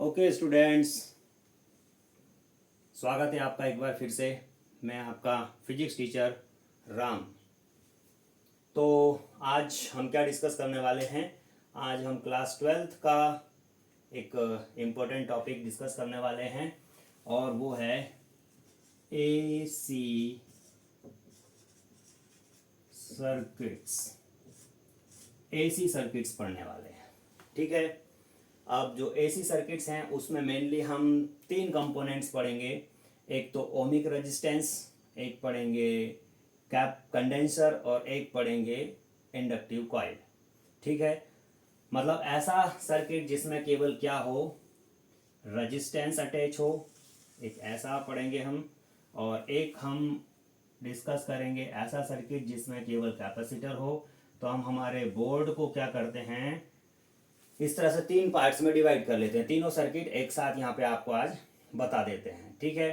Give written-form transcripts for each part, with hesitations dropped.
Okay students, स्वागत है आपका एक बार फिर से। मैं आपका फिजिक्स टीचर राम। तो आज हम क्या डिस्कस करने वाले हैं? आज हम क्लास 12th का एक इम्पोर्टेंट टॉपिक डिस्कस करने वाले हैं और वो है एसी सर्किट्स। एसी सर्किट्स पढ़ने वाले हैं, ठीक है। अब जो एसी सर्किट्स हैं उसमें मेनली हम तीन कंपोनेंट्स पढ़ेंगे। एक तो ओमिक रेजिस्टेंस, एक पढ़ेंगे कैप कंडेंसर और एक पढ़ेंगे इंडक्टिव कॉइल, ठीक है। मतलब ऐसा सर्किट जिसमें केवल क्या हो, रेजिस्टेंस अटैच हो, एक ऐसा पढ़ेंगे हम। और एक हम डिस्कस करेंगे ऐसा सर्किट जिसमें केवल कैपेसिटर हो। तो हम हमारे बोर्ड को क्या करते हैं, इस तरह से तीन पार्ट्स में डिवाइड कर लेते हैं। तीनों सर्किट एक साथ यहाँ पे आपको आज बता देते हैं, ठीक है।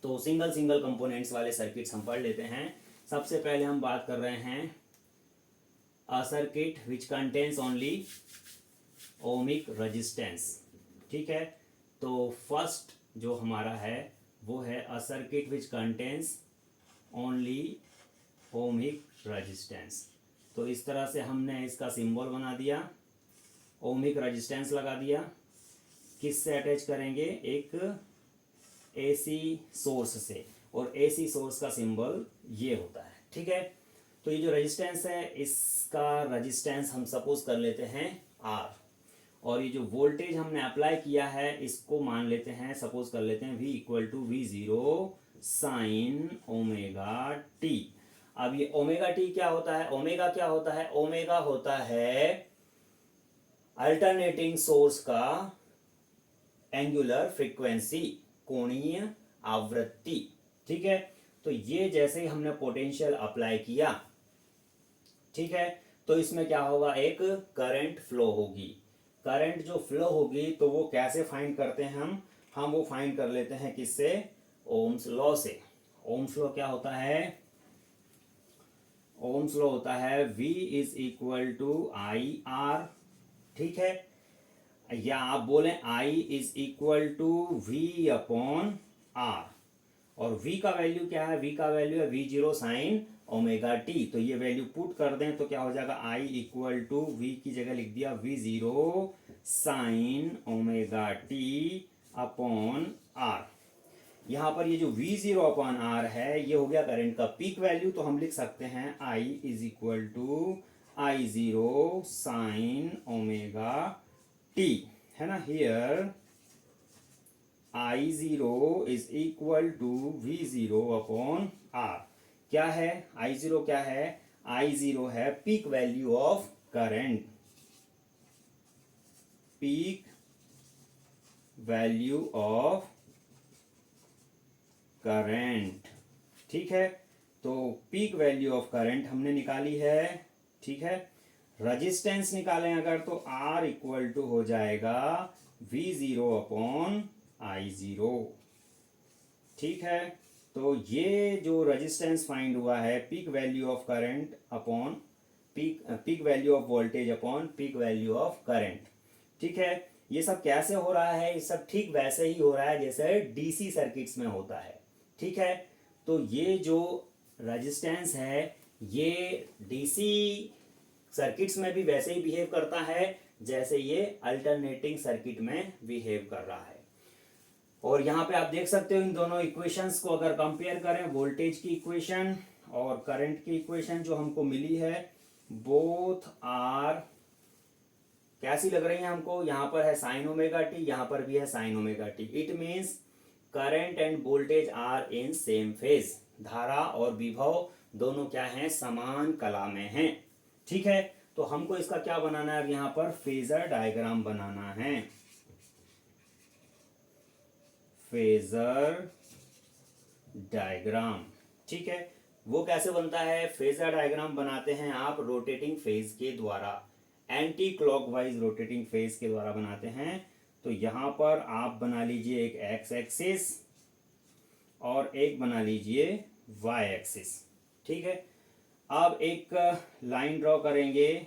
तो सिंगल सिंगल कंपोनेंट्स वाले सर्किट्स हम पढ़ लेते हैं। सबसे पहले हम बात कर रहे हैं a circuit which contains only ohmic resistance, ठीक है। तो फर्स्ट जो हमारा है वो है a circuit which contains only ohmic resistance. तो इस तरह से हमने इसका सिंबल बना दिया, ओमिक रेजिस्टेंस लगा दिया। किससे अटैच करेंगे? एक एसी सोर्स से, और एसी सोर्स का सिंबल ये होता है, ठीक है। तो ये जो रेजिस्टेंस है इसका रेजिस्टेंस हम सपोज कर लेते हैं आर, और ये जो वोल्टेज हमने अप्लाई किया है इसको मान लेते हैं, सपोज कर लेते हैं V equal to V0 sine omega t. अब ये ओमेगा टी क्या होता है? ओमेगा क्या होता है? ओमेगा होता है अल्टरनेटिंग सोर्स का एंगुलर फ्रीक्वेंसी, कोणीय आवृत्ति, ठीक है। तो ये जैसे ही हमने पोटेंशियल अप्लाई किया, ठीक है, तो इसमें क्या होगा, एक करंट फ्लो होगी। करंट जो फ्लो होगी तो वो कैसे फाइंड करते हैं हम वो फाइंड कर लेते हैं किससे? ओम्स लॉ से। ओम्स लॉ क्या होता है? ओम्स लॉ होता है V is equal to I R, ठीक है। या आप बोलें I is equal to V upon R, और V का वैल्यू क्या है? V का वैल्यू है V0 साइन ओमेगा टी। तो ये वैल्यू पुट कर दें तो क्या हो जाएगा? I इक्वल टू V की जगह लिख दिया V0 sine omega t upon R। यहाँ पर ये जो V0 अपॉन R है ये हो गया करंट का पीक वैल्यू। तो हम लिख सकते हैं I is equal to I0 sine omega t, है ना। Here I0 is equal to V0 upon R। क्या है I0? क्या है? I0 है peak value of current, peak value of current, ठीक है। तो पीक वैल्यू ऑफ करंट हमने निकाली है, ठीक है। रेजिस्टेंस निकालें अगर तो R इक्वल टू हो जाएगा V0 अपॉन I0, ठीक है। तो ये जो रेजिस्टेंस फाइंड हुआ है peak value of current upon peak value of voltage upon peak value of current, ठीक है। ये सब कैसे हो रहा है? ये सब ठीक वैसे ही हो रहा है जैसे डीसी सर्किट्स में होता है, ठीक है। तो ये जो रेजिस्टेंस है ये डीसी सर्किट्स में भी वैसे ही बिहेव करता है जैसे ये अल्टरनेटिंग सर्किट में बिहेव कर रहा है। और यहाँ पे आप देख सकते हो इन दोनों इक्वेशंस को अगर कंपेयर करें, वोल्टेज की इक्वेशन और करंट की इक्वेशन जो हमको मिली है, बोथ आर कैसी लग रही है हमको? यहाँ पर है साइन ओमेगा टी, यहाँ पर भी है sine omega t. It means current and voltage are in same phase. धारा और विभव दोनों क्या हैं? समान कला में हैं, ठीक है। तो हमको इसका क्या बनाना है? अब यहाँ पर फेजर डायग्राम बनाना है। फेजर डायग्राम, ठीक है। वो कैसे बनता है? फेजर डायग्राम बनाते हैं आप रोटेटिंग फेज के द्वारा, एंटी क्लॉकवाइज रोटेटिंग फेज के द्वारा बनाते हैं। तो यहां पर आप बना लीजिए एक एक्स एक्सिस और एक बना लीजिए वाई एक्सिस, ठीक है। अब एक लाइन ड्रॉ करेंगे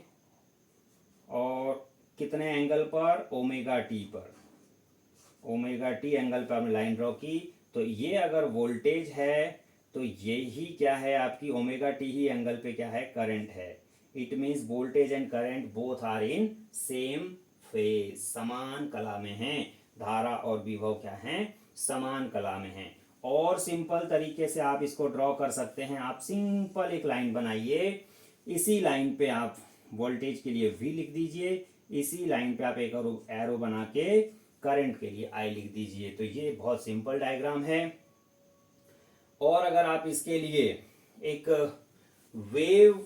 और कितने एंगल पर? ओमेगा टी पर, ओमेगा टी एंगल पर हमने लाइन ड्रॉ की, तो ये अगर वोल्टेज है तो ये ही क्या है आपकी ओमेगा टी ही एंगल पे क्या है, करंट है। It means voltage and current both are in same phase, समान कला में हैं। धारा और विभव क्या हैं, समान कला में हैं। और सिंपल तरीके से आप इसको ड्रॉ कर सकते हैं। आप सिंपल एक लाइन बनाइए, इसी लाइन पे आप वोल्टेज के लिए V लिख दीजिए, इसी लाइन पे आप एक और एरो बना के करंट के लिए I लिख दीजिए। तो ये बहुत सिंपल डायग्राम है। और अगर आप इसके लिए एक वेव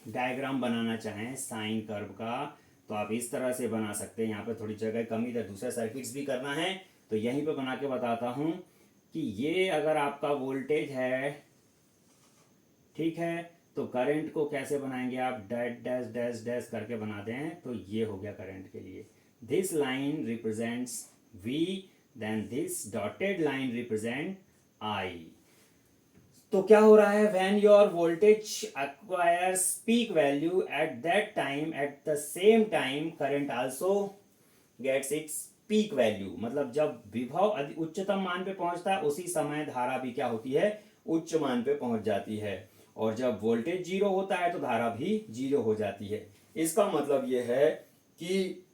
डायग्राम बनाना चाहें साइन कर्व का, तो आप इस तरह से बना सकते हैं। यहाँ पे थोड़ी जगह कमी इधर दूसरे सर्किट्स भी करना है, तो यहीं पे बना के बताता हूँ कि ये अगर आपका वोल्टेज है, ठीक है, तो करंट को कैसे बनाएंगे आप, डैश डैश डैश डैश करके बना दें, तो ये हो गया करंट के लिए। This line represents V, then this dotted line represent I। तो क्या हो रहा है, when your voltage acquires peak value at that time, at the same time current also gets its peak value. मतलब जब विभव उच्चतम मान पे पहुंचता है, उसी समय धारा भी क्या होती है, उच्च मान पे पहुंच जाती है। और जब वोल्टेज जीरो होता है तो धारा भी जीरो हो जाती है। इसका मतलब यह है कि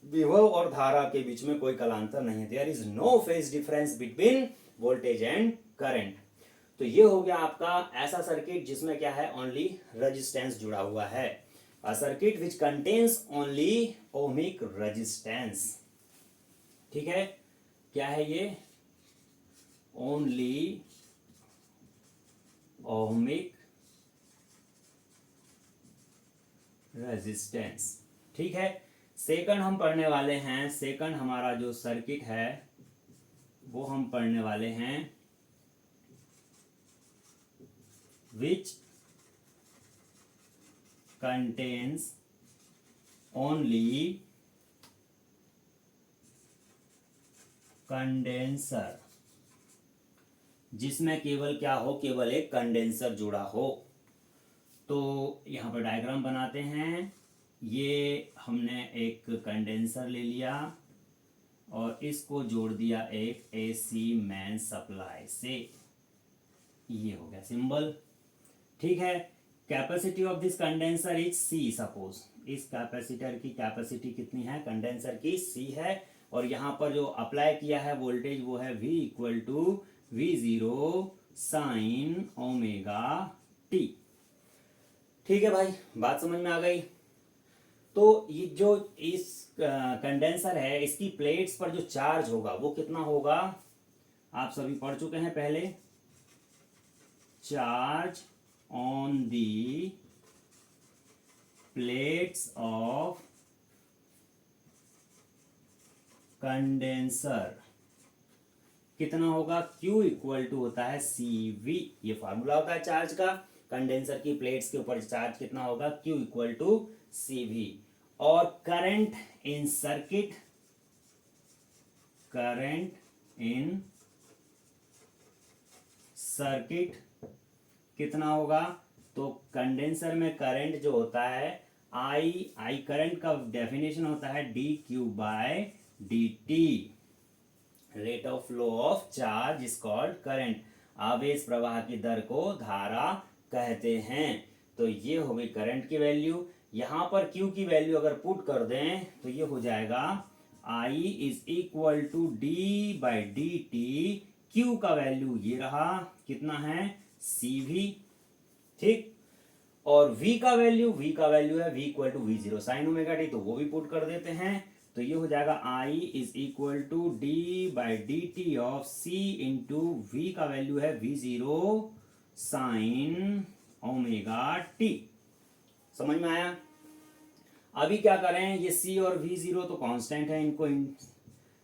विभव और धारा के बीच में कोई कलांतर नहीं है। There is no phase difference between voltage and current. तो ये हो गया आपका ऐसा सर्किट जिसमें क्या है, ओनली रेजिस्टेंस जुड़ा हुआ है। A circuit which contains only ohmic resistance. ठीक है, क्या है ये, ओनली ओमिक रेजिस्टेंस। ठीक है, सेकंड हम पढ़ने वाले हैं। सेकंड हमारा जो सर्किट है वो हम पढ़ने वाले हैं which contains only कंडेंसर, जिसमें केवल क्या हो, केवल एक कंडेंसर जुड़ा हो। तो यहाँ पर डायग्राम बनाते हैं। ये हमने एक कंडेंसर ले लिया और इसको जोड़ दिया एक AC मेन सप्लाई से, ये हो गया सिंबल। ठीक है, capacity of this condenser is C। Suppose इस कैपेसिटर की कैपेसिटी कितनी है, कंडेंसर की C है। और यहाँ पर जो अप्लाई किया है वोल्टेज वो है V equal to V0 sine omega t. ठीक है भाई, बात समझ में आ गई। तो ये जो इस कंडेंसर है, इसकी प्लेट्स पर जो चार्ज होगा वो कितना होगा, आप सभी पढ़ चुके हैं पहले। Charge on the plates of condenser कितना होगा, Q इक्वल टू होता है CV। ये फार्मूला होता है चार्ज का। कंडेंसर की प्लेट्स के ऊपर चार्ज कितना होगा, Q इक्वल टू CV। और current in circuit, current in circuit कितना होगा, तो कंडेंसर में करंट जो होता है I करंट का डेफिनेशन होता है dQ by dt। Rate of flow of charge is called current. आवेश प्रवाह की दर को धारा कहते हैं। तो ये हो गई करंट की वैल्यू। यहां पर Q की वैल्यू अगर पुट कर दें तो ये हो जाएगा I is equal to d by d t. Q का वैल्यू ये रहा, कितना है, CV। ठीक, और V का वैल्यू है V equal to V0 sine omega t, तो वो भी पुट कर देते हैं। तो ये हो जाएगा I is equal to d by d t of C into V का वैल्यू है V0 साइन ओमेगा टी। समझ में आया। अभी क्या करें, ये C और V0 तो कांस्टेंट है, इनको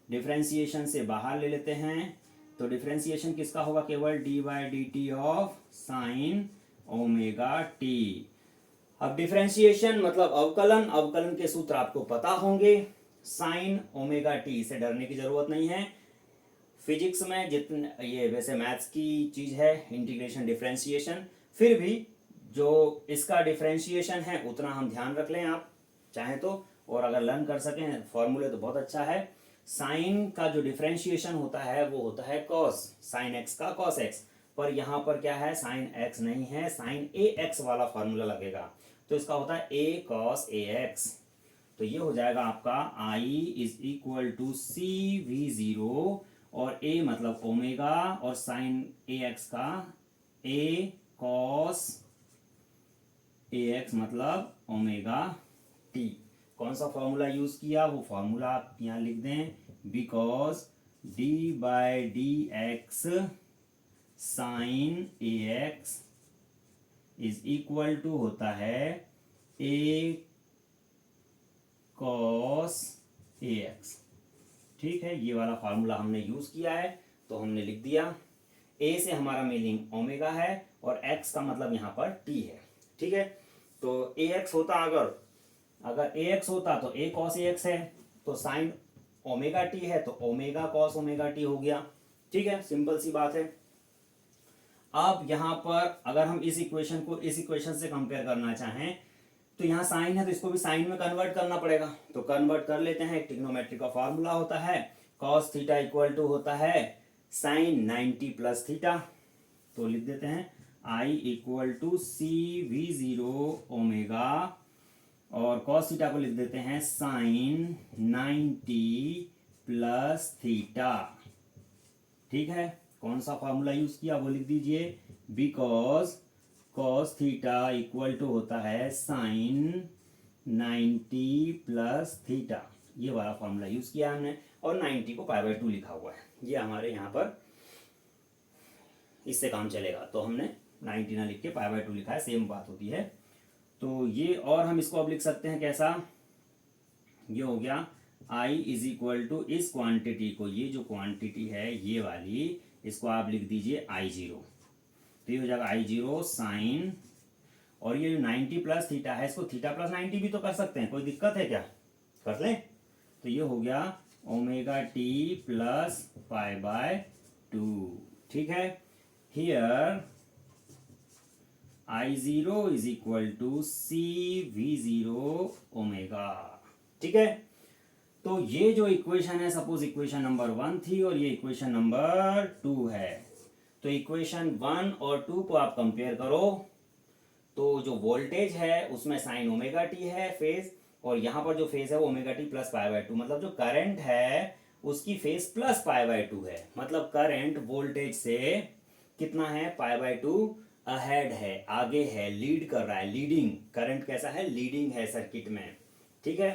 डिफरेंशिएशन से बाहर ले लेते हैं। तो डिफरेंशिएशन किसका होगा, केवल d by d t of sine omega t. अब डिफरेंशिएशन मतलब अवकलन, अवकलन के सूत्र आपको पता होंगे। साइन ओमेगा टी से डरने की जरूरत नहीं है। फिजिक्स में जितने, ये वैसे मैथ्स की चीज है इंटीग्रेशन डिफरेंशिएशन, फिर भी जो इसका डिफरेंशिएशन है उतना हम ध्यान रख लें आप चाहें तो, और अगर लर्न कर सकें फॉर्मूले तो बहुत अच्छा है। साइन का जो डिफरेंशिएशन होता है वो होता है कॉस, साइन एक्स का कॉस एक्स, पर यहाँ पर क्या है, साइन एक्स नहीं है, साइन ए एक्स वाला फॉर्मूला लगेगा, तो इसका होता है ए कॉस ए एक्स। तो ये हो जाएगा आपका I is equal to C we zero, और ए मतलब ओमेगा, और साइन ए एक्स का ए कॉस ए एक्स मतलब ओमेगा टी। कौन सा फॉर्मूला यूज किया, वो फॉर्मूला आप यहाँ लिख दें, because d by d x sine a x is equal to होता है ए कॉस ए एक्स। ठीक है, ये वाला फार्मूला हमने यूज किया है, तो हमने लिख दिया। ए से हमारा मीनिंग ओमेगा है और एक्स का मतलब यहाँ पर टी है। ठीक है, तो ए एक्स होता, अगर ए एक्स होता तो ए कॉस ए एक्स है, तो साइन ओमेगा टी है तो ओमेगा कॉस ओमेगा टी हो गया। ठीक है, सिंपल सी बात है। अब यहाँ पर अगर हम इस इक्वेशन को इस इक्वेशन से कंपेयर करना चाहें, तो यहाँ साइन है तो इसको भी साइन में कन्वर्ट करना पड़ेगा, तो कन्वर्ट कर लेते हैं। ट्रिग्नोमेट्री का फॉर्मूला होता है कॉस थीटा इक्वल टू होता है साइन 90 प्लस थीटा, तो लिख देते हैं I equal to C we zero omega, और कॉस थीटा को लिख देते हैं साइन 90 प्लस थीटा। ठीक है, कौन सा फॉर्मूला यूज किया वो लिख दीजिए, because cos theta equal to होता है साइन 90 प्लस थीटा, ये वाला फॉर्मूला यूज किया हमने, और 90 को π/2 लिखा हुआ है, ये हमारे यहाँ पर इससे काम चलेगा, तो हमने 90 ना लिख के π/2 लिखा है, सेम बात होती है। तो ये, और हम इसको अब लिख सकते हैं कैसा, ये हो गया I इज इक्वल टू इस क्वांटिटी को, ये जो क्वांटिटी है ये वाली, इसको आप लिख दीजिए I0, तो ये हो जाएगा I0 साइन, और ये जो 90 प्लस थीटा है, इसको थीटा प्लस 90 भी तो कर सकते हैं, कोई दिक्कत है क्या, कर लें। तो ये हो गया ओमेगा टी प्लस π/2। ठीक है, here I0 is equal to C we zero omega. ठीक है, तो ये जो इक्वेशन है, सपोज इक्वेशन नंबर 1 थी और ये इक्वेशन नंबर 2 है, तो इक्वेशन 1 और 2 को आप कंपेयर करो, तो जो वोल्टेज है उसमें साइन ओमेगा टी है फेज, और यहाँ पर जो फेज है वो ओमेगा टी प्लस π/2, मतलब जो करंट है उसकी फेज प्लस π/2 है, मतलब करंट वोल्टेज से कितना है, π/2 अहेड है, आगे है, लीड कर रहा है, लीडिंग करंट कैसा है, लीडिंग है सर्किट में। ठीक है,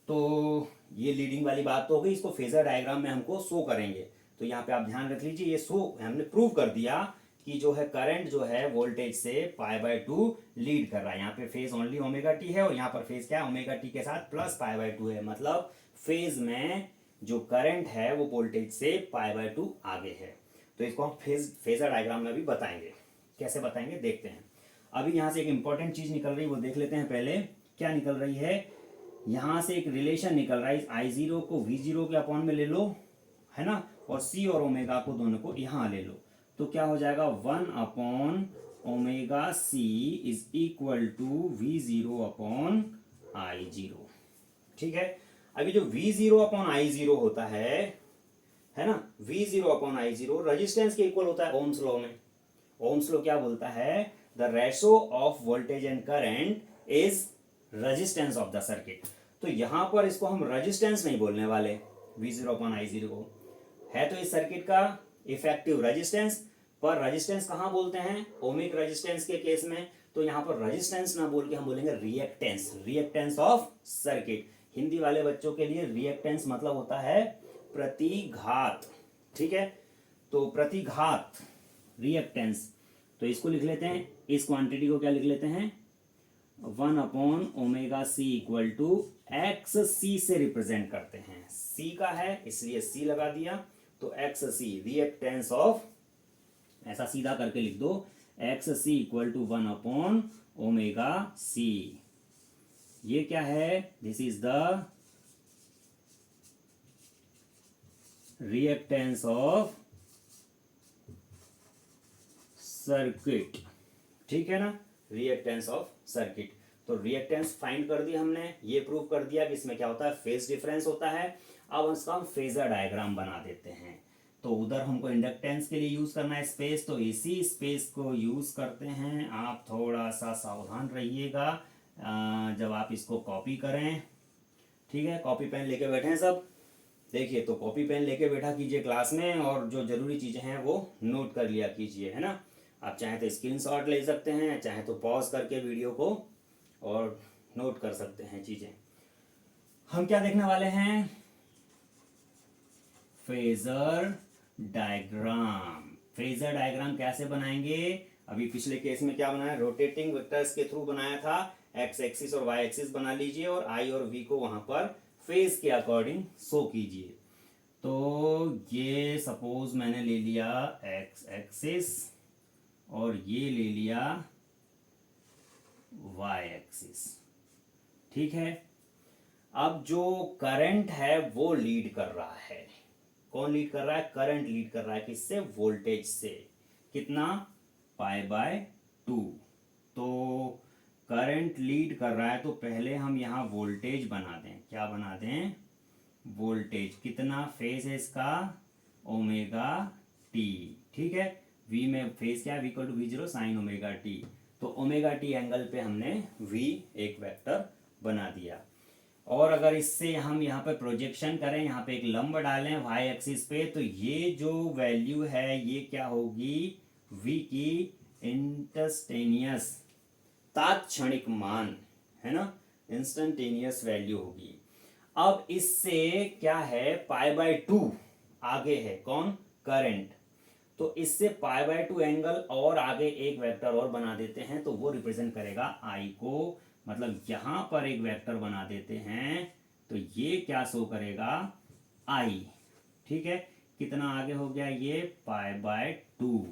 तो ये लीडिंग वाली बात तो हो गई, इसको फेजर डायग्राम में हमको शो करेंगे, तो यहाँ पे आप ध्यान रख लीजिए, ये शो हमने प्रूव कर दिया कि जो है करंट जो है वोल्टेज से π/2 लीड कर रहा है, यहाँ पे फेज ओनली ओमेगा टी है, और यहाँ पर फेज क्या है, ओमेगा टी के साथ प्लस π/2 है, मतलब फेज में जो करंट है वो वोल्टेज से π/2 आगे है। तो इसको हम फेजर डायग्राम में भी बताएंगे, कैसे बताएंगे देखते हैं। अभी यहाँ से एक इंपॉर्टेंट चीज निकल रही है, वो देख लेते हैं पहले, क्या निकल रही है। यहाँ से एक रिलेशन निकल रहा है, I0 को V0 के अपॉन में ले लो, है ना, और C और ओमेगा को दोनों को यहाँ ले लो, तो क्या हो जाएगा 1 upon omega C is equal to V0 upon I0। ठीक है, अभी जो V0 अपॉन I0 होता है ना, V0 अपॉन I0 रेजिस्टेंस के इक्वल होता है ओम्स लॉ में। ओम्स लॉ क्या बोलता है, the ratio of voltage and current is resistance of the circuit. तो यहां पर इसको हम रेजिस्टेंस नहीं बोलने वाले, V0 अपॉन I0 को, है तो इस सर्किट का इफेक्टिव रेजिस्टेंस, पर रेजिस्टेंस कहां बोलते हैं, ओमिक रेजिस्टेंस के केस में, तो यहां पर रेजिस्टेंस ना बोल के हम बोलेंगे reactance, reactance of circuit. Hindi वाले बच्चों के लिए रिएक्टेंस मतलब होता है प्रतिघात। ठीक है, तो प्रतिघात रिएक्टेंस, तो इसको लिख लेते हैं, इस क्वांटिटी को क्या लिख लेते हैं, 1 upon omega c equal to x c से रिप्रेजेंट करते हैं, सी का है इसलिए सी लगा दिया, तो एक्स सी रिएक्टेंस ऑफ, ऐसा सीधा करके लिख दो, x c equal to 1 upon omega c. ये क्या है, this is the reactance of circuit. ठीक है ना, रिएक्टेंस ऑफ सर्किट। तो रिएक्टेंस फाइंड कर दिया हमने, ये प्रूव कर दिया कि इसमें क्या होता है, फेज डिफरेंस होता है। अब उसका हम फेजर डायग्राम बना देते हैं। तो उधर हमको इंडक्टेंस के लिए यूज करना है स्पेस, तो इसी स्पेस को यूज करते हैं। आप थोड़ा सा सावधान रहिएगा जब आप इसको कॉपी करें। ठीक है, कॉपी पेन लेके बैठे हैं सब। देखिए, तो कॉपी पेन लेके बैठा कीजिए क्लास में, और जो जरूरी चीजें हैं वो नोट कर लिया कीजिए, है ना। आप चाहे तो स्क्रीनशॉट ले सकते हैं, चाहे तो पॉज करके वीडियो को और नोट कर सकते हैं चीजें। हम क्या देखने वाले हैं? Phasor diagram. फेजर डायग्राम कैसे बनाएंगे? अभी पिछले केस में क्या बनाया? रोटेटिंग वेक्टर्स के थ्रू बनाया था। एक्स एक्सिस और वाई एक्सिस बना लीजिए और आई और वी को वहां पर फेज के अकॉर्डिंग शो कीजिए। तो ये सपोज मैंने ले लिया एक्स एक्सिस और ये ले लिया वाई एक्सिस। ठीक है, अब जो करंट है वो लीड कर रहा है। कौन लीड कर रहा है? करंट लीड कर रहा है। किससे? वोल्टेज से। कितना? π/2। तो करंट लीड कर रहा है, तो पहले हम यहां वोल्टेज बना दें। क्या बना दें? वोल्टेज। कितना फेज है इसका? Omega t. ठीक है, v में फेज क्या है? v equal to v0 sine omega t. तो ओमेगा टी एंगल पे हमने v एक वेक्टर बना दिया। और अगर इससे हम यहाँ पे प्रोजेक्शन करें, यहाँ पे एक लंब डालें वाई एक्सिस पे, तो ये जो वैल्यू है ये क्या होगी? v की इंस्टेंटेनियस, तात्क्षणिक मान, है ना, इंस्टेंटेनियस वैल्यू होगी। अब इससे क्या है? π/2 आगे है। कौन? करंट। तो इससे π/2 एंगल और आगे एक वेक्टर और बना देते हैं, तो वो रिप्रेजेंट करेगा I को। मतलब यहां पर एक वेक्टर बना देते हैं, तो ये क्या शो करेगा? I। ठीक है, कितना आगे हो गया? ये π/2।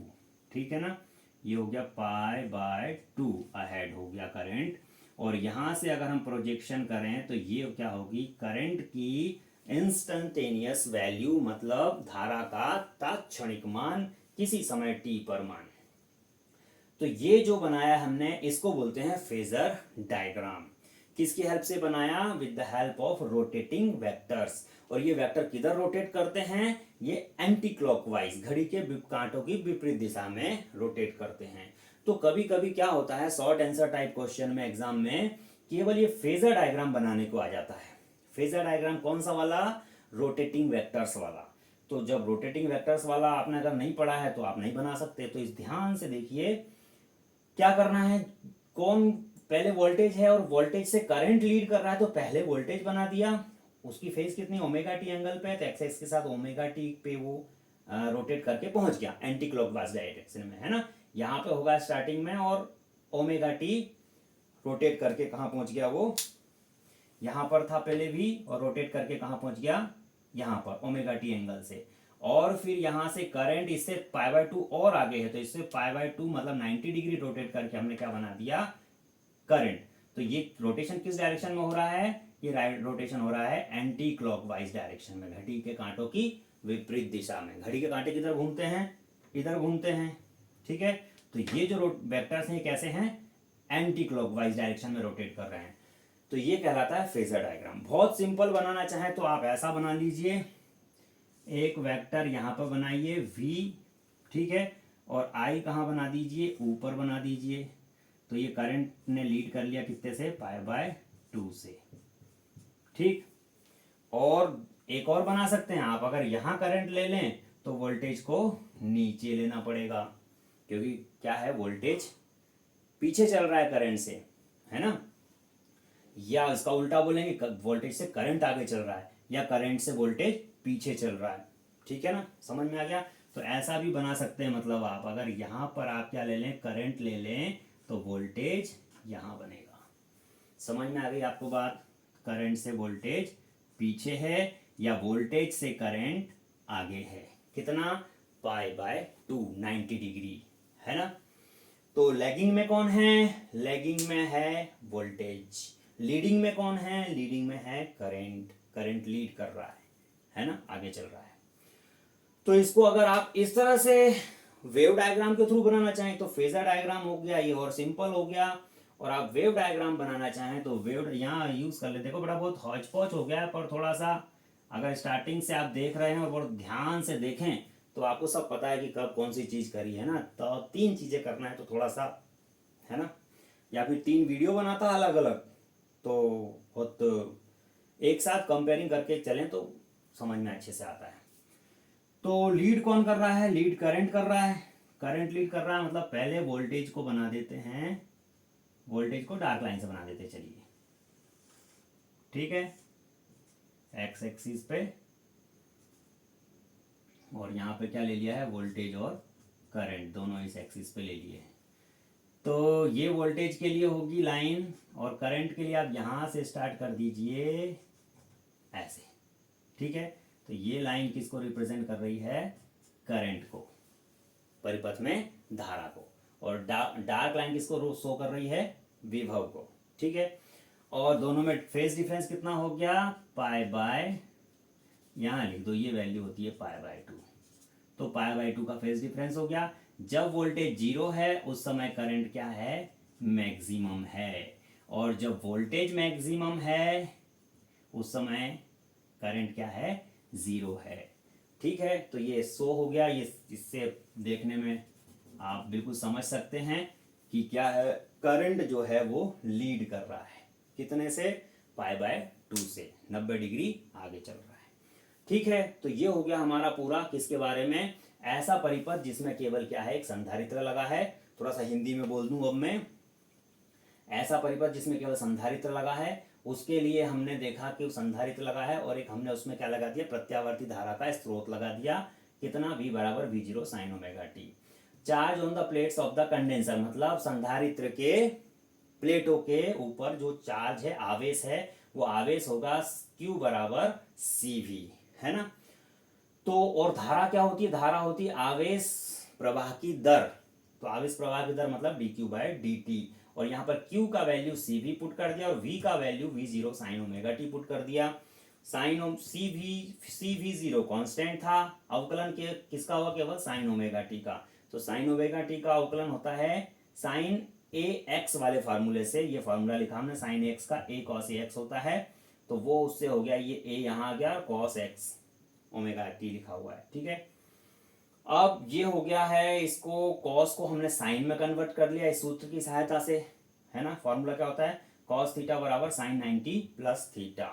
ठीक है ना, ये हो गया π/2 अहेड हो गया करंट। और यहां से अगर हम प्रोजेक्शन करें तो ये क्या होगी? करंट की इंस्टेंटेनियस वैल्यू, मतलब धारा का तात्क्षणिक मान, किसी समय t पर मान। तो ये जो बनाया हमने, इसको बोलते हैं फेजर डायग्राम। किसकी हेल्प से बनाया? With the help of rotating vectors. और ये वेक्टर किधर रोटेट करते हैं? ये एंटी क्लॉकवाइज, घड़ी के कांटों की विपरीत दिशा में रोटेट करते हैं। तो कभी कभी क्या होता है, शॉर्ट आंसर टाइप क्वेश्चन में एग्जाम में केवल ये फेजर डायग्राम बनाने को आ जाता है। फेजर डायग्राम कौन सा वाला? रोटेटिंग वेक्टर्स वाला। तो जब रोटेटिंग वेक्टर्स वाला आपने अगर नहीं पढ़ा है तो आप नहीं बना सकते। तो इस ध्यान से देखिए क्या करना है। कौन? पहले वोल्टेज है और वोल्टेज से करंट लीड कर रहा है, तो पहले वोल्टेज बना दिया। उसकी फेज कितनी? ओमेगा टी एंगल पे, तो एक्स के साथ ओमेगा टी पे वो रोटेट करके पहुंच गया एंटी क्लॉकवाइज डायरेक्शन में, है ना। यहाँ पे होगा स्टार्टिंग में, और ओमेगा टी रोटेट करके कहाँ पहुंच गया? वो यहाँ पर था पहले भी, और रोटेट करके कहाँ पहुंच गया? यहाँ पर ओमेगा टी एंगल से। और फिर यहाँ से करंट इससे π/2 और आगे है, तो इससे π/2 मतलब 90 डिग्री रोटेट करके हमने क्या बना दिया? करंट। तो ये रोटेशन किस डायरेक्शन में हो रहा है? ये रोटेशन हो रहा है एंटी क्लॉकवाइज डायरेक्शन में, घड़ी के कांटों की विपरीत दिशा में। घड़ी के कांटे किधर घूमते हैं? इधर घूमते हैं। ठीक है, तो ये जो वेक्टर्स हैं कैसे हैं? एंटी क्लॉकवाइज डायरेक्शन में रोटेट कर रहे हैं। तो ये कहलाता है फेजर डायग्राम। बहुत सिंपल बनाना चाहें तो आप ऐसा बना लीजिए, एक वेक्टर यहाँ पर बनाइए v, ठीक है, और I कहाँ बना दीजिए? ऊपर बना दीजिए। तो ये करंट ने लीड कर लिया कितने से? π/2 से। ठीक, और एक और बना सकते हैं आप। अगर यहाँ करंट ले लें तो वोल्टेज को नीचे लेना पड़ेगा, क्योंकि क्या है? वोल्टेज पीछे चल रहा है करंट से, है ना। या इसका उल्टा बोलेंगे, वोल्टेज से करंट आगे चल रहा है, या करंट से वोल्टेज पीछे चल रहा है। ठीक है ना, समझ में आ गया। तो ऐसा भी बना सकते हैं, मतलब आप अगर यहाँ पर आप क्या ले लें? करंट ले लें, तो वोल्टेज यहाँ बनेगा। समझ में आ गई आपको बात? करंट से वोल्टेज पीछे है, या वोल्टेज से करंट आगे है। कितना? π/2, 90 डिग्री, है ना। तो लैगिंग में कौन है? लैगिंग में है वोल्टेज। लीडिंग में कौन है? लीडिंग में है करंट। करंट लीड कर रहा है ना, आगे चल रहा है। तो इसको अगर आप इस तरह से वेव डायग्राम के थ्रू बनाना चाहें तो फेजर डायग्राम हो गया ये, और सिंपल हो गया। और आप वेव डायग्राम बनाना चाहें तो वेव यहाँ यूज कर ले। देखो बड़ा बहुत हौच पौच हो गया है, पर थोड़ा सा अगर स्टार्टिंग से आप देख रहे हैं और बहुत ध्यान से देखें तो आपको सब पता है कि कब कौन सी चीज़ करी है ना। तो 3 चीज़ें करना है तो थोड़ा सा, है ना, या फिर 3 वीडियो बनाता अलग अलग, तो बहुत एक साथ कंपेयरिंग करके चलें तो समझ में अच्छे से आता है। तो लीड कौन कर रहा है? लीड करंट कर रहा है। करंट लीड कर रहा है मतलब पहले वोल्टेज को बना देते हैं, वोल्टेज को डार्क लाइन से बना देते हैं। चलिए ठीक है, एक्स एक्सिस पे, और यहाँ पे क्या ले लिया है? वोल्टेज और करंट दोनों इस एक्सिस पे ले लिए हैं। तो ये वोल्टेज के लिए होगी लाइन, और करंट के लिए आप यहाँ से स्टार्ट कर दीजिए ऐसे, ठीक है। तो ये लाइन किसको रिप्रेजेंट कर रही है? करंट को, परिपथ में धारा को, और डार्क लाइन किसको शो कर रही है? विभव को, ठीक है। और दोनों में फेज डिफरेंस कितना हो गया? पाई बाय, यहाँ लिख दो, ये वैल्यू होती है पाई बाय 2। तो पाई बाय 2 का फेज डिफरेंस हो गया। जब वोल्टेज 0 है उस समय करंट क्या है? मैक्सिमम है, और जब वोल्टेज मैक्सिमम है उस समय करंट क्या है? 0 है, ठीक है। तो ये शो हो गया, ये इससे देखने में आप बिल्कुल समझ सकते हैं कि क्या है, करंट जो है वो लीड कर रहा है, कितने से? पाई बाय 2 से, 90 डिग्री आगे चल रहा है, ठीक है। तो ये हो गया हमारा पूरा किसके बारे में? ऐसा परिपथ जिसमें केवल क्या है? एक संधारित्र लगा है। थोड़ा सा हिंदी में बोल दूं अब मैं, ऐसा परिपथ जिसमें केवल संधारित्र लगा है, उसके लिए हमने देखा कि संधारित्र लगा है और एक हमने उसमें क्या लगा दिया? प्रत्यावर्ती धारा का स्रोत लगा दिया। कितना? V बराबर V0 sine omega T. Charge on the plates of the condenser, मतलब संधारित्र के प्लेटों के ऊपर जो चार्ज है, आवेश है, वो आवेश होगा Q बराबर CV, है ना। तो और धारा क्या होती है? धारा होती है आवेश प्रवाह की दर। तो आवेश प्रवाह की दर मतलब dQ बाय dt, और यहाँ पर Q का वैल्यू CV पुट कर दिया और V का value V0 sine omega T put कर दिया। साइन CV0 कांस्टेंट था, अवकलन के किसका हुआ? केवल साइन ओमेगा टी का। तो साइन ओमेगा टी का अवकलन होता है साइन AX वाले फार्मूले से, ये फार्मूला लिखा हमने, साइन एक्स का A cos AX होता है, तो वो उससे हो गया, ये A यहाँ आ गया, cos X ओमेगा टी लिखा हुआ है, ठीक है। अब ये हो गया है, इसको कॉस को हमने साइन में कन्वर्ट कर लिया इस सूत्र की सहायता से, है ना। फॉर्मूला क्या होता है? कॉस थीटा बराबर साइन 90 प्लस थीटा।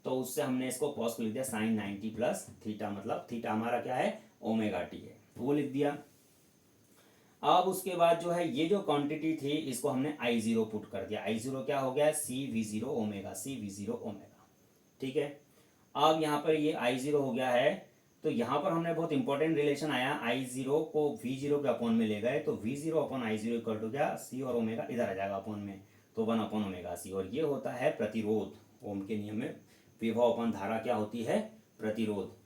तो उससे हमने इसको कॉस को लिख दिया साइन 90 प्लस थीटा, मतलब थीटा हमारा क्या है? ओमेगा टी है, वो लिख दिया। अब उसके बाद जो है ये जो क्वांटिटी थी इसको हमने I0 पुट कर दिया। I0 क्या हो गया? CV0 ओमेगा, CV0 ओमेगा, ठीक है। अब यहाँ पर ये I0 हो गया है, तो यहाँ पर हमने बहुत इंपॉर्टेंट रिलेशन आया, I0 को V0 के अपॉन में ले गए, तो V0 upon I0 equal to क्या? C और ओमेगा इधर आ जाएगा अपॉन में, तो 1 अपॉन ओमेगा C, और ये होता है प्रतिरोध। ओम के नियम में विभव अपॉन धारा क्या होती है? प्रतिरोध।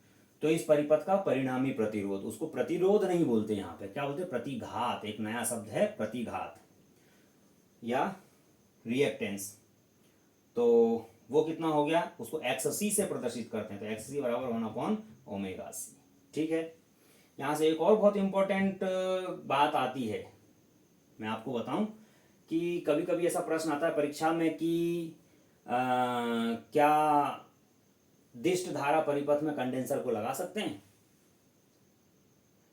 तो इस परिपथ का परिणामी प्रतिरोध, उसको प्रतिरोध नहीं बोलते, यहाँ पे क्या बोलते? प्रतिघात, एक नया शब्द है प्रतिघात या रिएक्टेंस। तो वो कितना हो गया? उसको XC से प्रदर्शित करते हैं, तो XC बराबर 1 अपॉन ओमेगा C, ठीक है। यहाँ से एक और बहुत इंपॉर्टेंट बात आती है, मैं आपको बताऊं कि कभी कभी ऐसा प्रश्न आता है परीक्षा में कि क्या दिष्ट धारा परिपथ में कंडेंसर को लगा सकते हैं,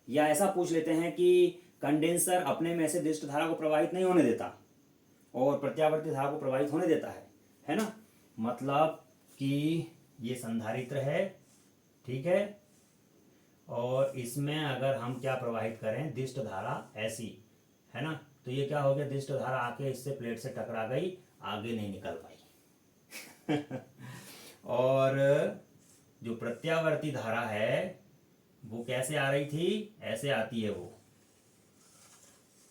या ऐसा पूछ लेते हैं कि कंडेंसर अपने में से दिष्ट धारा को प्रवाहित नहीं होने देता और प्रत्यावर्ती धारा को प्रवाहित होने देता है ना। मतलब कि ये संधारित्र है, ठीक है, और इसमें अगर हम क्या प्रवाहित करें? दिष्ट धारा ऐसी, है ना, तो ये क्या हो गया? दिष्ट धारा आके इससे प्लेट से टकरा गई, आगे नहीं निकल पाई और जो प्रत्यावर्ती धारा है वो कैसे आ रही थी? ऐसे आती है वो,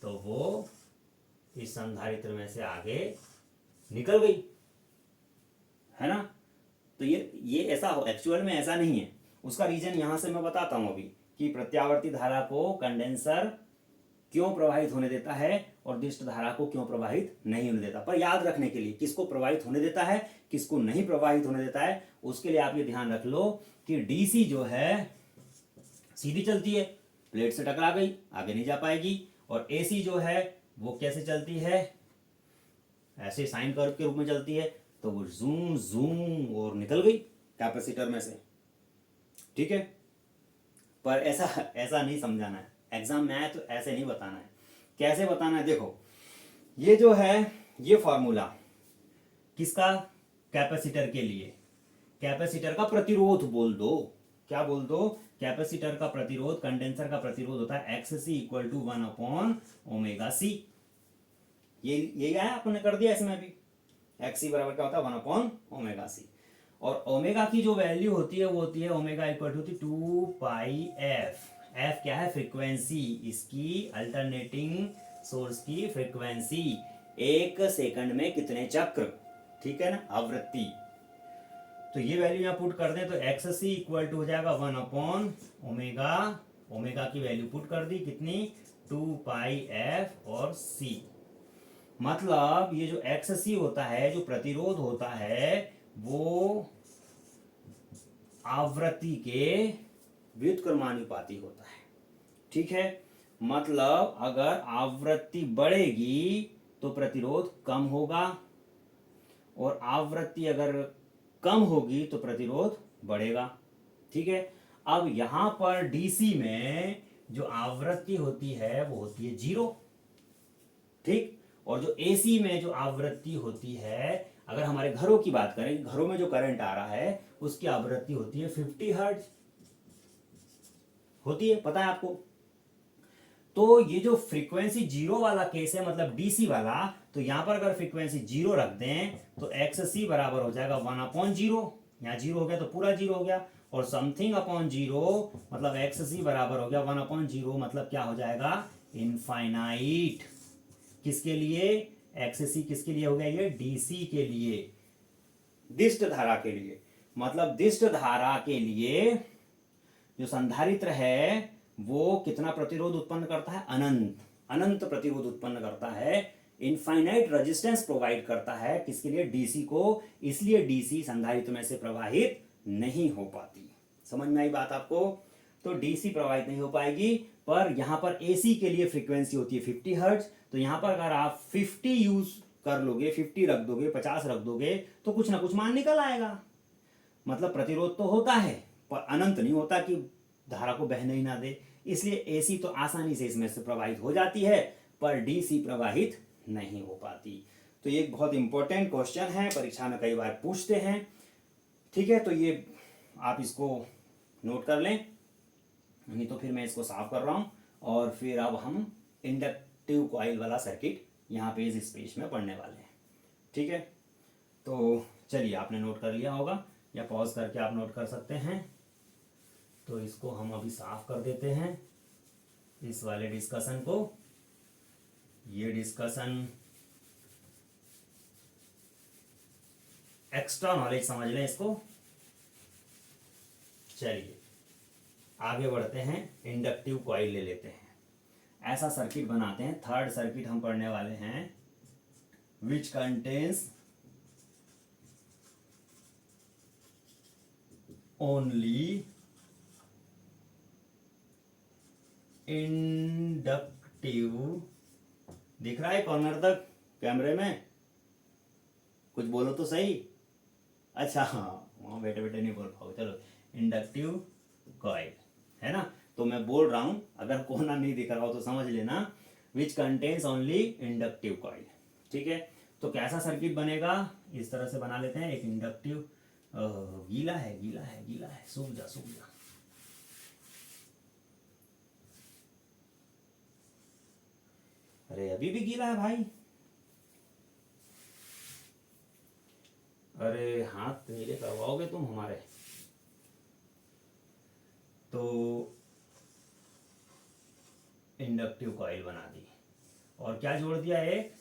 तो वो इस संधारित्र में से आगे निकल गई, है ना। तो ये ऐसा हो, एक्चुअल में ऐसा नहीं है। उसका रीजन यहां से मैं बताता हूं अभी, कि प्रत्यावर्ती धारा को कंडेंसर क्यों प्रवाहित होने देता है और दिष्ट धारा को क्यों प्रवाहित नहीं होने देता। पर याद रखने के लिए, किसको प्रवाहित होने देता है, किसको नहीं प्रवाहित होने देता है, उसके लिए आप ये ध्यान रख लो कि डीसी जो है सीधी चलती है, प्लेट से टकरा गई, आगे नहीं जा पाएगी, और एसी जो है वो कैसे चलती है? ऐसे साइन कर्व के रूप में चलती है, तो वो जूम जूम और निकल गई कैपेसिटर में से, ठीक है, पर ऐसा ऐसा नहीं समझाना है, एग्जाम में आए तो ऐसे नहीं बताना है। कैसे बताना है, देखो ये जो है ये फॉर्मूला किसका, कैपेसिटर के लिए, कैपेसिटर का प्रतिरोध बोल दो, क्या बोल दो, कैपेसिटर का प्रतिरोध, कंडेंसर का प्रतिरोध होता है एक्स सी इक्वल टू 1/ओमेगा सी। ये आया, आपने कर दिया इसमें भी, एक्स सी बराबर क्या होता है 1/ओमेगा सी। और ओमेगा की जो वैल्यू होती है वो होती है omega equal to 2 pi f. F क्या है, फ्रीक्वेंसी, इसकी अल्टरनेटिंग सोर्स की फ्रीक्वेंसी, एक सेकंड में कितने चक्र, ठीक है ना, आवृत्ति। तो ये वैल्यू यहाँ पुट कर दें तो एक्स सी इक्वल टू हो जाएगा 1/ओमेगा, ओमेगा की वैल्यू पुट कर दी कितनी, 2 पाई एफ और सी। मतलब ये जो एक्स सी होता है, जो प्रतिरोध होता है, वो आवृत्ति के व्युत्क्रमानुपाती होता है, ठीक है। मतलब अगर आवृत्ति बढ़ेगी तो प्रतिरोध कम होगा, और आवृत्ति अगर कम होगी तो प्रतिरोध बढ़ेगा, ठीक है। अब यहां पर डीसी में जो आवृत्ति होती है वो होती है 0, ठीक। और जो एसी में जो आवृत्ति होती है, अगर हमारे घरों की बात करें, घरों में जो करंट आ रहा है उसकी आवृत्ति होती है 50 हर्ट्ज होती है, पता है आपको। तो ये जो फ्रीक्वेंसी 0 वाला केस है, मतलब डीसी वाला, तो यहां पर अगर फ्रीक्वेंसी 0 रख दें तो एक्स सी बराबर हो जाएगा 1/0, यहाँ 0 हो गया तो पूरा 0 हो गया, और समथिंग अपॉन 0 मतलब एक्स सी बराबर हो गया 1/0, मतलब क्या हो जाएगा, इनफाइनाइट। किसके लिए, एक्स सी किसके लिए हो गया, ये डीसी के लिए, दिष्ट धारा के लिए। मतलब दिष्ट धारा के लिए जो संधारित्र है वो कितना प्रतिरोध उत्पन्न करता है, अनंत, अनंत प्रतिरोध उत्पन्न करता है, इनफाइनाइट रेजिस्टेंस प्रोवाइड करता है, किसके लिए, डीसी को। इसलिए डीसी संधारित्र में से प्रवाहित नहीं हो पाती। समझ में आई बात आपको। तो डीसी प्रवाहित नहीं हो पाएगी, पर यहां पर एसी के लिए फ्रीक्वेंसी होती है 50 हर्ट्ज। तो यहां पर अगर आप 50 यूज कर लोगे, 50 रख दोगे, 50 रख दोगे, तो कुछ ना कुछ मान निकल आएगा। मतलब प्रतिरोध तो होता है पर अनंत नहीं होता कि धारा को बहने ही ना दे। इसलिए एसी तो आसानी से इसमें से प्रवाहित हो जाती है, पर डीसी प्रवाहित नहीं हो पाती। तो ये एक बहुत इंपॉर्टेंट क्वेश्चन है, परीक्षा में कई बार पूछते हैं, ठीक है। तो ये आप इसको नोट कर लें, नहीं तो फिर मैं इसको साफ कर रहा हूँ, और फिर अब हम इंडक्टिव कॉइल वाला सर्किट यहाँ पे इस पेज में पढ़ने वाले हैं, ठीक है। तो चलिए, आपने नोट कर लिया होगा, या पॉज करके आप नोट कर सकते हैं। तो इसको हम अभी साफ कर देते हैं, इस वाले डिस्कशन को। ये डिस्कशन एक्स्ट्रा नॉलेज समझ लें इसको। चलिए आगे बढ़ते हैं, इंडक्टिव कॉइल ले लेते हैं, ऐसा सर्किट बनाते हैं। थर्ड सर्किट हम पढ़ने वाले हैं, विच कंटेन्स ओनली इंडक्टिव, दिख रहा है कॉर्नर तक कैमरे में, कुछ बोलो तो सही। अच्छा हाँ, वहां बैठे बैठे नहीं बोल पाओगे, चलो। इंडक्टिव कॉइल है ना, तो मैं बोल रहा हूं, अगर कोना नहीं दिख रहा हो तो समझ लेना, which contains only inductive coil, ठीक है। तो कैसा सर्किट बनेगा, इस तरह से बना लेते हैं। एक इंडक्टिव, गीला है गीला है गीला है, सूख जा सूख जा। अरे अभी भी गीला है भाई, अरे हाथ नीले करवाओगे तुम हमारे। तो इंडक्टिव कॉइल बना दी, और क्या जोड़ दिया, एक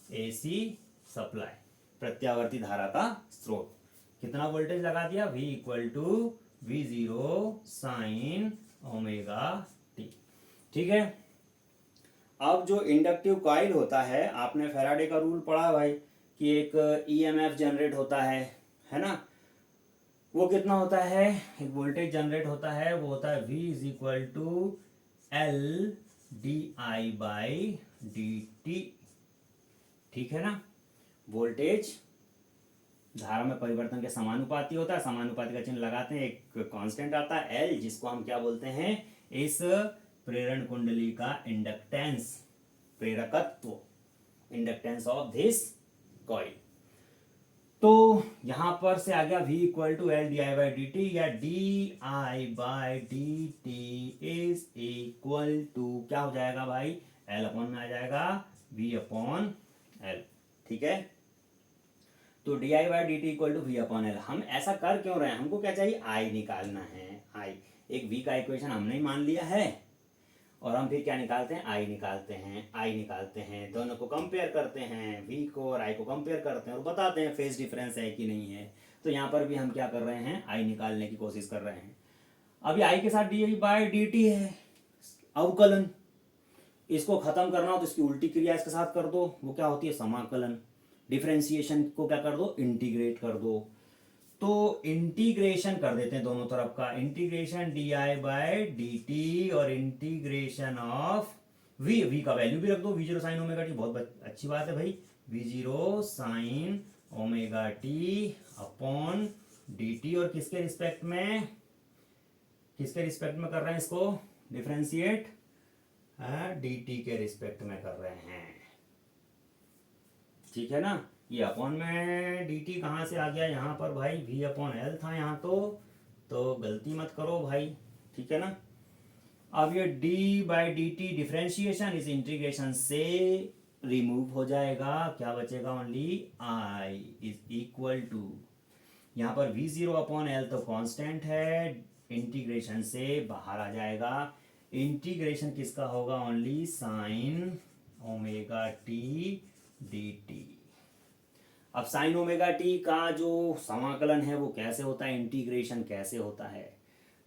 एसी सप्लाई, प्रत्यावर्ती धारा का स्रोत। कितना वोल्टेज लगा दिया, V equal to V0 sine omega t, ठीक है। अब जो इंडक्टिव कॉइल होता है, आपने फैराडे का रूल पढ़ा भाई, कि एक ईएमएफ जनरेट होता है ना। वो कितना होता है, एक वोल्टेज जनरेट होता है, वो होता है V is equal to L di/dt, ठीक है ना। वोल्टेज धारा में परिवर्तन के समानुपाती होता है, समानुपाती का चिन्ह लगाते हैं, एक कांस्टेंट आता है एल, जिसको हम क्या बोलते हैं, इस प्रेरण कुंडली का इंडक्टेंस, प्रेरकत्व, इंडक्टेंस ऑफ दिस कॉइल। तो यहां पर से आ गया v equal to L d I by d t, या d I by d t is equal to क्या हो जाएगा भाई, एल अपॉन में आ जाएगा v अपॉन एल। ठीक है, तो d I by d t equal to V upon L. हम ऐसा कर क्यों रहे हैं, हमको क्या चाहिए, आई निकालना है। आई एक v का इक्वेशन हमने ही मान लिया है, और हम फिर क्या निकालते हैं, आई निकालते हैं। आई निकालते हैं, दोनों को कंपेयर करते हैं, v को और i को कंपेयर करते हैं और बताते हैं फेज डिफरेंस है कि नहीं है। तो यहाँ पर भी हम क्या कर रहे हैं, आई निकालने की कोशिश कर रहे हैं। अभी आई के साथ डी बाई डी टी है, अवकलन, इसको खत्म करना हो तो इसकी उल्टी क्रिया इसके साथ कर दो, वो क्या होती है, समाकलन। डिफरेंशिएशन को क्या कर दो, इंटीग्रेट कर दो। तो इंटीग्रेशन कर देते हैं दोनों तरफ का, integration D I by d T और इंटीग्रेशन ऑफ वी का वैल्यू भी रख दो, we zero sine omega T, बहुत अच्छी बात है भाई, we zero sine omega t upon D T, और किसके रिस्पेक्ट में, किसके रिस्पेक्ट में कर रहे हैं इसको डिफरेंशिएट, डी टी के रिस्पेक्ट में कर रहे हैं। ठीक है ना, ये अपॉन में डी टी कहाँ से आ गया यहाँ पर भाई, v अपॉन एल था यहाँ, तो गलती मत करो भाई। ठीक है ना, अब ये d by d t differentiation इस इंटीग्रेशन से रिमूव हो जाएगा, क्या बचेगा, only i is equal to, यहाँ पर v जीरो अपॉन एल तो कांस्टेंट है, इंटीग्रेशन से बाहर आ जाएगा। इंटीग्रेशन किसका होगा, only sine omega t d t. अब साइन ओमेगा टी का जो समाकलन है वो कैसे होता है, इंटीग्रेशन कैसे होता है,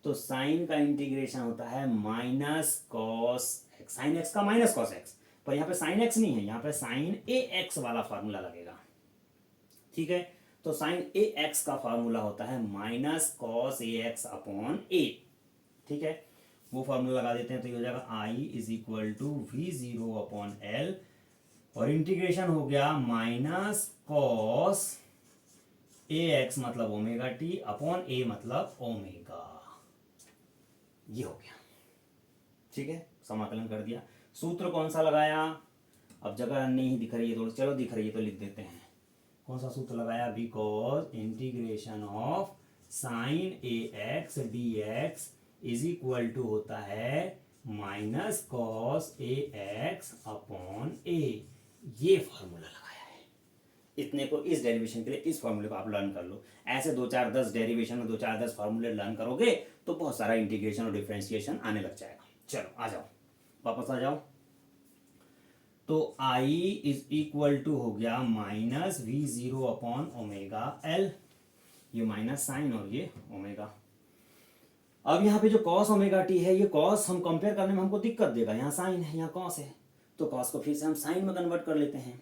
तो साइन का इंटीग्रेशन होता है minus cos x, sine x का माइनस कॉस एक्स, पर यहाँ पे साइन एक्स नहीं है, यहाँ पे साइन ए एक्स वाला फार्मूला लगेगा। ठीक है, तो साइन ए एक्स का फार्मूला होता है minus cos a x upon ए। ठीक है, वो फार्मूला लगा देते हैं, तो ये हो जाएगा I is equal to we zero upon L, और इंटीग्रेशन हो गया माइनस कॉस ए एक्स मतलब ओमेगा टी अपॉन ए मतलब ओमेगा, ये हो गया। ठीक है, समाकलन कर दिया। सूत्र कौन सा लगाया, अब जगह नहीं दिख रही है तो चलो दिख रही है तो लिख देते हैं, कौन सा सूत्र लगाया, because integration of sine a x d x is equal to होता है minus cos a x upon a, ये फॉर्मूला लगाया है। इतने को, इस डेरिवेशन के लिए इस फॉर्मूले को आप लर्न कर लो। ऐसे 2 4 10 डेरिवेशन में 2 4 10 फॉर्मूले लर्न करोगे तो बहुत सारा इंटीग्रेशन और डिफरेंशिएशन आने लग जाएगा। चलो आ जाओ, वापस आ जाओ। तो I इज इक्वल टू हो गया minus we zero upon omega L, ये माइनस साइन और ये ओमेगा। अब यहाँ पे जो कॉस ओमेगा टी है, ये कॉस हम कंपेयर करने में हमको दिक्कत देगा, यहाँ साइन है यहाँ कॉस है, तो कॉस को फिर से हम साइन में कन्वर्ट कर लेते हैं।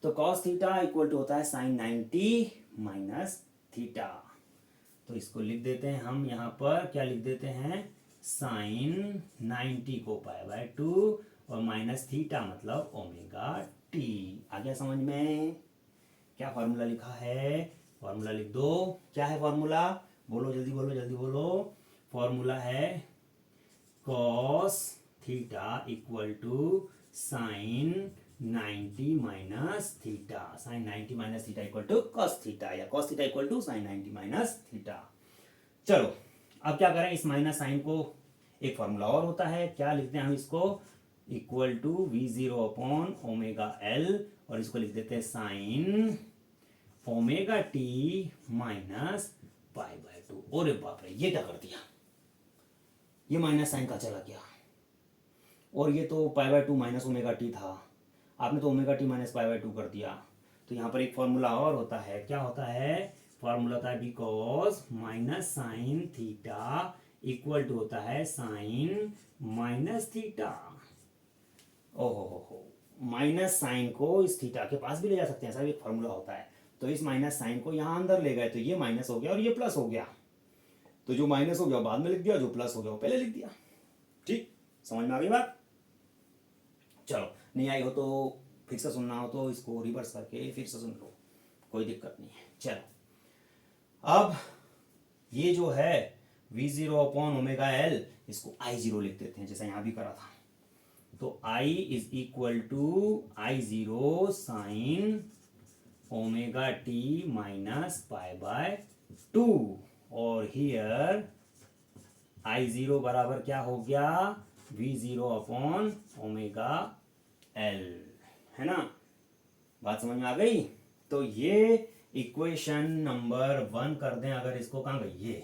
तो कॉस थीटा इक्वल टू होता है साइन 90 माइनस थीटा, तो इसको लिख देते हैं हम यहाँ पर, क्या लिख देते हैं, साइन 90 को पाई बाय 2 और माइनस थीटा मतलब ओमेगा टी। आ गया समझ में, क्या फॉर्मूला लिखा है, फॉर्मूला लिख दो, क्या है फॉर्मूला, बोलो जल्दी बोलो जल्दी बोलो, फॉर्मूला है cos theta equal to sine 90 minus theta, sine 90 minus theta equal to cos theta, या cos theta equal to sine 90 minus theta. चलो अब क्या करें, इस माइनस साइन को, एक फॉर्मूला और होता है, क्या लिखते हैं हम इसको, equal to we zero upon omega L, और इसको लिख देते हैं sine omega t minus pi by 2। अरे बाप रे, ये क्या कर दिया, ये माइनस साइन का चला गया, और ये तो पाई बाय 2 माइनस ओमेगा टी था, आपने तो omega t minus pi by 2 कर दिया। तो यहाँ पर एक फॉर्मूला और होता है, क्या होता है, फॉर्मूला होता है because minus sine theta equal to होता है साइन माइनस थीटा। ओहो, माइनस साइन को इस थीटा के पास भी ले जा सकते हैं, ऐसा भी एक फॉर्मूला होता है। तो इस माइनस साइन को यहाँ अंदर ले गए तो ये माइनस हो गया और ये प्लस हो गया, तो जो माइनस हो गया बाद में लिख दिया, जो प्लस हो गया वो पहले लिख दिया। ठीक, समझ में आ गई बात। चलो नहीं आई हो तो फिर से सुनना हो तो इसको रिवर्स करके फिर से सुन लो, कोई दिक्कत नहीं है। चलो अब ये जो है V0 अपॉन ओमेगा एल, इसको I0 लिख देते हैं जैसा यहां भी करा था। तो I is equal to I0 sine omega t minus pi by 2, और हियर I0 बराबर क्या हो गया, V0 अपॉन ओमेगा एल, है ना। बात समझ में आ गई। तो ये इक्वेशन नंबर 1 कर दें अगर, इसको कहाँ गई ये,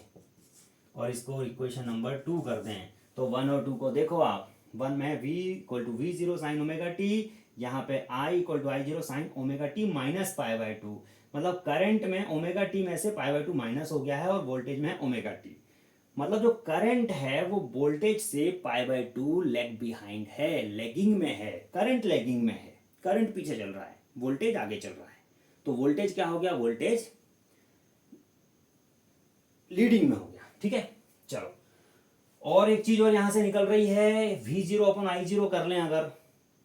और इसको इक्वेशन नंबर 2 कर दें, तो 1 और 2 को देखो आप। 1 में v equal to V0 sine omega t, यहाँ पे I equal to I0 sine omega t minus pi by 2, मतलब करंट में ओमेगा टी में से पाई बाय 2 माइनस हो गया है और वोल्टेज में ओमेगा टी, मतलब जो करंट है वो वोल्टेज से पाई बाय 2 लैग बिहाइंड है, लैगिंग में है, करंट लैगिंग में है, करंट पीछे चल रहा है, वोल्टेज आगे चल रहा है। तो वोल्टेज क्या हो गया, वोल्टेज लीडिंग में हो गया। ठीक है, चलो और एक चीज और यहां से निकल रही है, V0 अपन I0 कर लें अगर,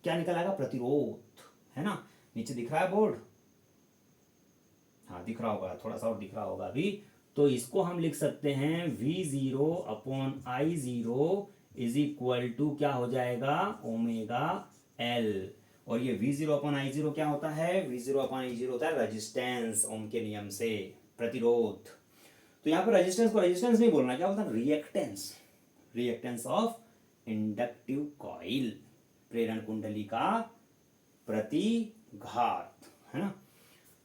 क्या निकल आएगा, प्रतिरोध, है ना। नीचे दिख रहा है बोर्ड, हाँ दिख रहा होगा, थोड़ा सा और दिख रहा होगा अभी। तो इसको हम लिख सकते हैं V0 upon I0 is equal to क्या हो जाएगा, ओमेगा एल। और ये V0 अपॉन I0 क्या होता है, V0 अपॉन I0 होता है रेजिस्टेंस, ओम के नियम से, प्रतिरोध। तो यहाँ पर रेजिस्टेंस को रेजिस्टेंस नहीं बोलना, क्या होता है, reactance, reactance of inductive coil, प्रेरण कुंडली का प्रतिघात, है ना।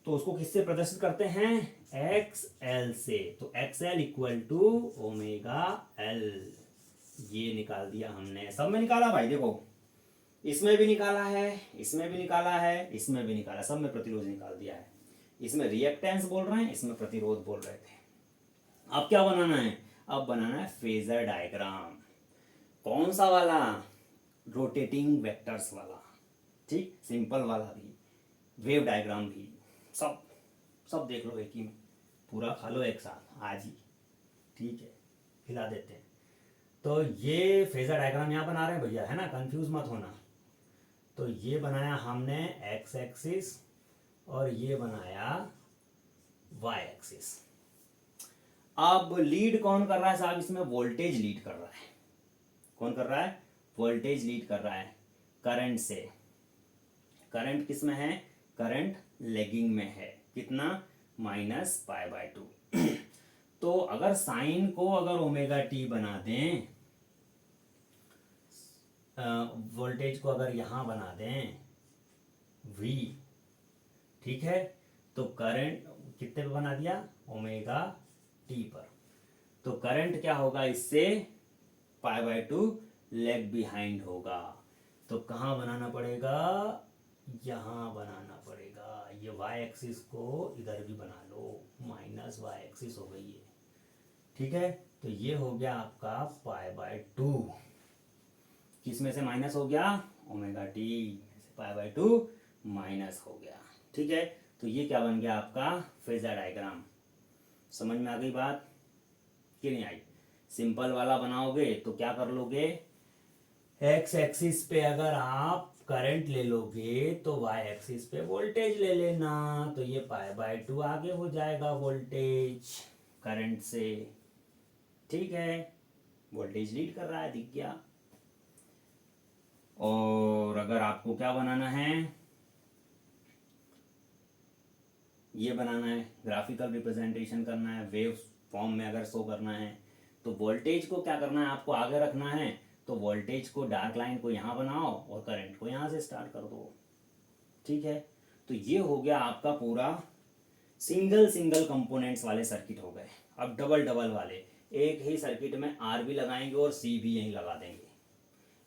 तो उसको किससे प्रदर्शित करते हैं, XL से। तो XL equal to omega L, ये निकाल दिया हमने, सब में निकाला भाई, देखो इसमें भी निकाला है, इसमें भी निकाला है, इसमें भी निकाला, सब में प्रतिरोध निकाल दिया है। इसमें रिएक्टेंस बोल रहे हैं, इसमें प्रतिरोध बोल रहे थे। अब क्या बनाना है, अब बनाना है फेजर डायग्राम। कौन सा वाला, रोटेटिंग वेक्टर्स वाला, ठीक, सिंपल वाला भी, वेव डायग्राम भी, सब सब देख लो एक ही में, पूरा खा लो एक साथ आज ही, ठीक है, खिला देते हैं। तो ये फेजर डायग्राम यहाँ बना रहे हैं भैया, है ना, कंफ्यूज मत होना। तो ये बनाया हमने एक्स एक्सिस और ये बनाया वाई एक्सिस। अब लीड कौन कर रहा है साहब, इसमें वोल्टेज लीड कर रहा है। कौन कर रहा है, वोल्टेज लीड कर रहा है करंट से। करंट किस में है, करंट लेगिंग में है, कितना, माइनस पाई बाय 2। तो अगर साइन को अगर ओमेगा टी बना दें, वोल्टेज को अगर यहां बना दें V, ठीक है, तो करंट कितने पे बना दिया, ओमेगा टी पर। तो करंट क्या होगा, इससे पाई बाय 2 लेग बिहाइंड होगा। तो कहाँ बनाना पड़ेगा, यहां बनाना पड़ेगा। ये वाई एक्सिस को इधर भी बना लो, माइनस वाई एक्सिस हो गई है, ठीक है। तो ये हो गया आपका पाई बाय 2, किस में से माइनस हो गया, ओमेगा टी से पाई बाय 2 माइनस हो गया, ठीक है। तो ये क्या बन गया आपका फेजर डायग्राम। समझ में आ गई बात कि नहीं आई। सिंपल वाला बनाओगे तो क्या कर लोगे, एक्स एक्सिस पे अगर आप करंट ले लोगे तो वाई एक्सिस पे वोल्टेज ले लेना। तो ये पाई बाय 2 आगे हो जाएगा वोल्टेज करंट से, ठीक है, वोल्टेज लीड कर रहा है, दिख गया। और अगर आपको क्या बनाना है, ये बनाना है, ग्राफिकल रिप्रेजेंटेशन करना है, वेव फॉर्म में अगर शो करना है, तो वोल्टेज को क्या करना है, आपको आगे रखना है। तो वोल्टेज को, डार्क लाइन को यहाँ बनाओ और करंट को यहाँ से स्टार्ट कर दो, ठीक है। तो ये हो गया आपका पूरा सिंगल सिंगल कंपोनेंट्स वाले सर्किट हो गए। अब डबल डबल वाले, एक ही सर्किट में आर भी लगाएंगे और सी भी यहीं लगा देंगे,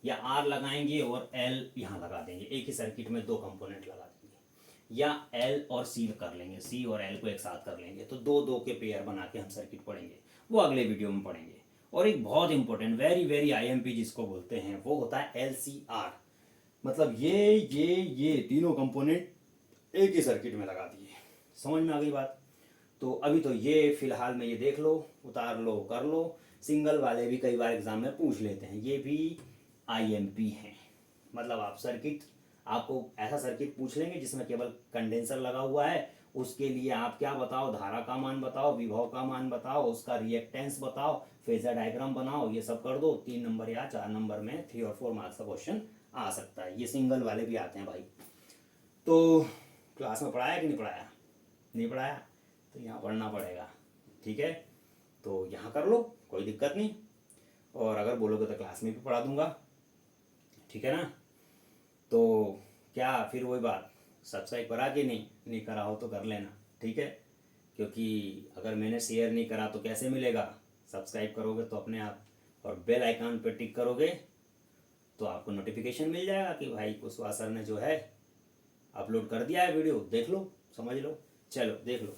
या आर लगाएंगे और एल यहाँ लगा देंगे, एक ही सर्किट में दो कंपोनेंट लगा देंगे, या एल और सी कर लेंगे, सी और एल को एक साथ कर लेंगे। तो दो दो के पेयर बना के हम सर्किट पढ़ेंगे, वो अगले वीडियो में पढ़ेंगे। और एक बहुत इंपॉर्टेंट, वेरी वेरी आईएमपी जिसको बोलते हैं, वो होता है एलसीआर, मतलब ये तीनों कंपोनेंट एक ही सर्किट में लगा दिए। समझ में आ गई बात। तो अभी तो ये फिलहाल में ये देख लो, उतार लो, कर लो। सिंगल वाले भी कई बार एग्जाम में पूछ लेते हैं, ये भी आईएमपी हैं, मतलब आप सर्किट, आपको ऐसा सर्किट पूछ लेंगे जिसमें केवल कंडेंसर लगा हुआ है उसके लिए आप क्या बताओ, धारा का मान बताओ, विभव का मान बताओ, उसका रिएक्टेंस बताओ, फेजर डायग्राम बनाओ, ये सब कर दो। 3 नंबर या 4 नंबर में 3 और 4 मार्क्स का क्वेश्चन आ सकता है। ये सिंगल वाले भी आते हैं भाई। तो क्लास में पढ़ाया कि नहीं पढ़ाया? नहीं पढ़ाया तो यहाँ पढ़ना पड़ेगा, ठीक है। तो यहाँ कर लो, कोई दिक्कत नहीं। और अगर बोलोगे तो क्लास में भी पढ़ा दूंगा, ठीक है ना। तो क्या फिर वही बात, सब्सक्राइब करा कि नहीं करा हो तो कर लेना, ठीक है। क्योंकि अगर मैंने शेयर नहीं करा तो कैसे मिलेगा? सब्सक्राइब करोगे तो अपने आप, और बेल आइकन पर टिक करोगे तो आपको नोटिफिकेशन मिल जाएगा कि भाई कुशवाहा सर ने जो है अपलोड कर दिया है वीडियो, देख लो, समझ लो। चलो देख लो।